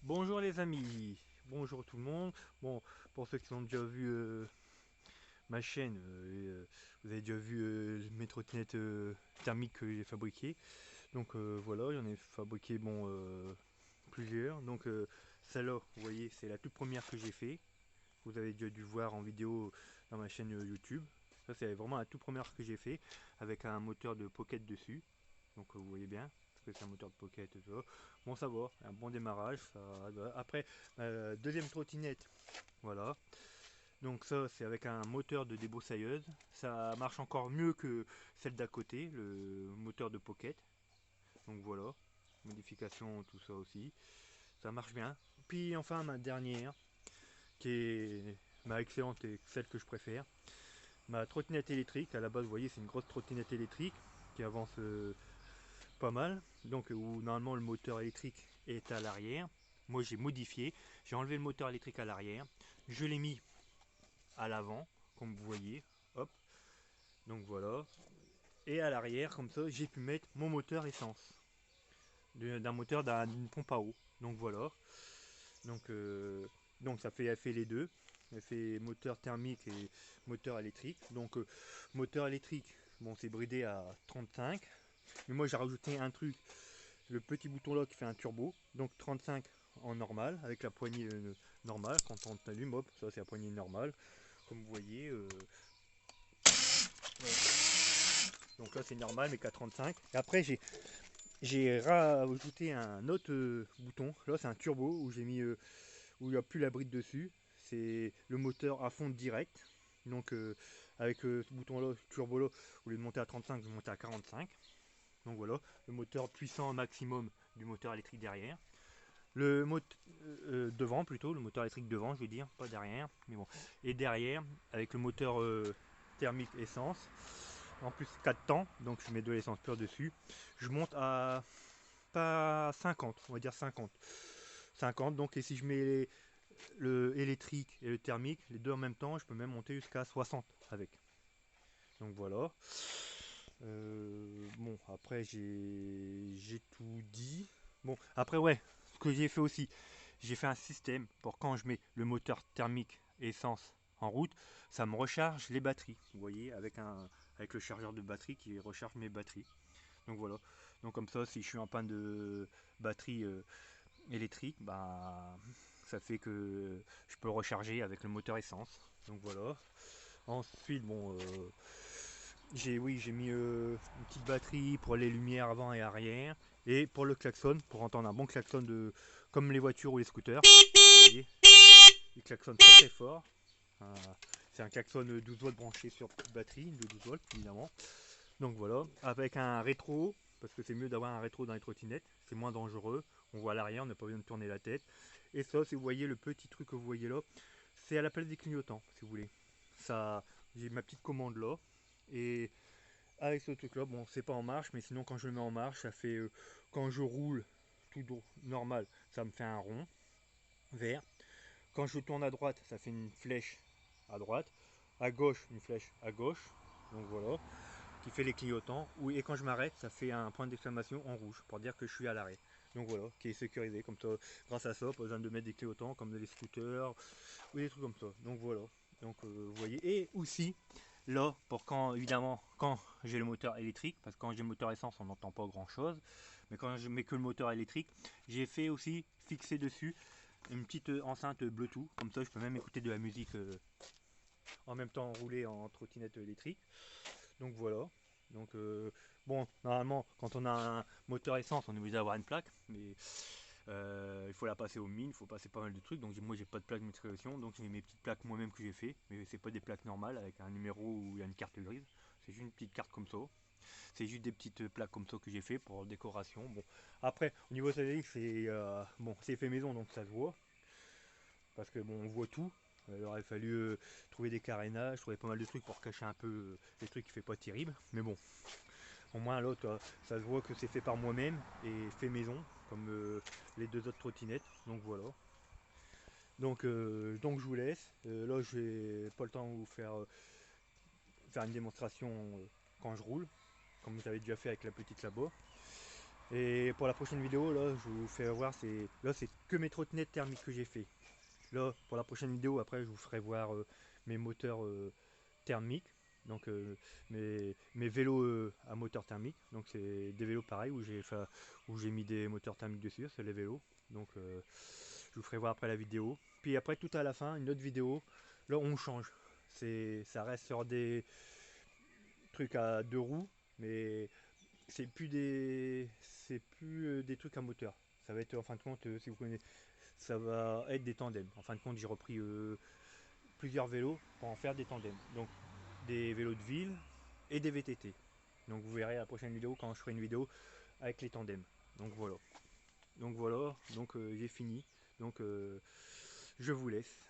Bonjour les amis, bonjour tout le monde. Bon, pour ceux qui ont déjà vu ma chaîne, vous avez déjà vu mes trottinettes thermiques que j'ai fabriquées. Donc voilà, j'en ai fabriqué plusieurs. Donc celle-là, vous voyez, c'est la toute première que j'ai fait. Vous avez déjà dû voir en vidéo dans ma chaîne YouTube. Ça c'est vraiment la toute première que j'ai fait avec un moteur de pocket dessus. Donc vous voyez bien, parce que c'est un moteur de pocket et tout ça. Bon ça va, un bon démarrage. Après, deuxième trottinette, voilà. Donc ça c'est avec un moteur de débroussailleuse. Ça marche encore mieux que celle d'à côté, le moteur de pocket. Donc voilà, modification, tout ça aussi. Ça marche bien. Puis enfin ma dernière, qui est ma excellente et celle que je préfère. Ma trottinette électrique, à la base vous voyez c'est une grosse trottinette électrique qui avance pas mal. Donc où normalement le moteur électrique est à l'arrière. Moi j'ai modifié, j'ai enlevé le moteur électrique à l'arrière, je l'ai mis à l'avant, comme vous voyez. Hop, donc voilà. Et à l'arrière, comme ça, j'ai pu mettre mon moteur essence. D'un moteur d'une pompe à eau. Donc voilà. Donc, donc ça fait les deux. Elle fait moteur thermique et moteur électrique. Donc moteur électrique, bon c'est bridé à 35. Mais moi j'ai rajouté un truc, le petit bouton là qui fait un turbo, donc 35 en normal, avec la poignée normale, quand on allume, hop, ça c'est la poignée normale, comme vous voyez, ouais. Donc là c'est normal mais qu'à 35. Et après j'ai rajouté un autre bouton, là c'est un turbo, où j'ai mis, où il n'y a plus la bride dessus, c'est le moteur à fond direct, donc avec ce bouton là, turbo là, au lieu de monter à 35, je vais monter à 45. Donc voilà, le moteur puissant maximum du moteur électrique derrière. Le moteur devant plutôt, le moteur électrique devant, je veux dire, pas derrière, mais bon. Et derrière, avec le moteur thermique essence, en plus 4 temps, donc je mets de l'essence pure dessus. Je monte à pas 50, on va dire 50. 50, donc et si je mets le électrique et le thermique, les deux en même temps, je peux même monter jusqu'à 60 avec. Donc voilà. Bon, après j'ai tout dit. Bon, après ouais, ce que j'ai fait aussi, j'ai fait un système pour quand je mets le moteur thermique essence en route, ça me recharge les batteries. Vous voyez, avec le chargeur de batterie qui recharge mes batteries. Donc voilà. Donc comme ça, si je suis en panne de batterie électrique, bah ça fait que je peux recharger avec le moteur essence. Donc voilà. Ensuite, bon, j'ai mis une petite batterie pour les lumières avant et arrière et pour le klaxon, pour entendre un bon klaxon de comme les voitures ou les scooters. Vous voyez, il klaxonne très très fort. Euh, c'est un klaxon 12 volts branché sur petite batterie de 12 volts évidemment. Donc voilà, avec un rétro, parce que c'est mieux d'avoir un rétro dans les trottinettes, c'est moins dangereux. On voit à l'arrière, on n'a pas besoin de tourner la tête. Et ça, si vous voyez le petit truc que vous voyez là, c'est à la place des clignotants, si vous voulez. Ça, j'ai ma petite commande là, et avec ce truc là, bon c'est pas en marche, mais sinon quand je le mets en marche, ça fait quand je roule tout normal, ça me fait un rond vert. Quand je tourne à droite, ça fait une flèche à droite. À gauche, une flèche à gauche. Donc voilà, qui fait les clignotants. Oui, et quand je m'arrête, ça fait un point d'exclamation en rouge pour dire que je suis à l'arrêt. Donc voilà, qui est sécurisé comme ça. Grâce à ça, pas besoin de mettre des clignotants comme les scooters ou des trucs comme ça. Donc voilà. Donc vous voyez. Et aussi, là, pour quand, évidemment, quand j'ai le moteur électrique, parce que quand j'ai le moteur essence, on n'entend pas grand chose. Mais quand je mets que le moteur électrique, j'ai fait aussi fixer dessus une petite enceinte Bluetooth. Comme ça, je peux même écouter de la musique en même temps rouler en trottinette électrique. Donc voilà. Donc bon, normalement, quand on a un moteur essence, on est obligé d'avoir une plaque, mais il faut la passer aux mines, il faut passer pas mal de trucs. Donc moi, j'ai pas de plaque de matriculation, donc j'ai mes petites plaques moi-même que j'ai fait, mais c'est pas des plaques normales avec un numéro où il y a une carte grise. C'est juste une petite carte comme ça. C'est juste des petites plaques comme ça que j'ai fait pour décoration. Bon, après, au niveau statistique, c'est bon, c'est fait maison, donc ça se voit, parce que bon, on voit tout. Il aurait fallu trouver des carénages, trouver pas mal de trucs pour cacher un peu les trucs qui fait pas terrible. Mais bon, au moins l'autre, ça se voit que c'est fait par moi-même et fait maison, comme les deux autres trottinettes. Donc voilà. Donc je vous laisse. Là, je n'ai pas le temps de vous faire une démonstration quand je roule, comme vous avez déjà fait avec la petite là-bas. Et pour la prochaine vidéo, là, je vous fais voir, c'est que mes trottinettes thermiques que j'ai fait. Là, pour la prochaine vidéo, après, je vous ferai voir mes moteurs thermiques. Donc mes vélos à moteur thermique. Donc c'est des vélos pareils où j'ai mis des moteurs thermiques dessus, c'est les vélos. Donc je vous ferai voir après la vidéo. Puis après tout à la fin, une autre vidéo. Là on change. Ça reste sur des trucs à deux roues, mais c'est plus des trucs à moteur. Ça va être en fin de compte, si vous connaissez, ça va être des tandems. En fin de compte, j'ai repris plusieurs vélos pour en faire des tandems. Donc des vélos de ville et des VTT. Donc vous verrez à la prochaine vidéo quand je ferai une vidéo avec les tandems. Donc voilà. Donc voilà, donc j'ai fini. Donc je vous laisse.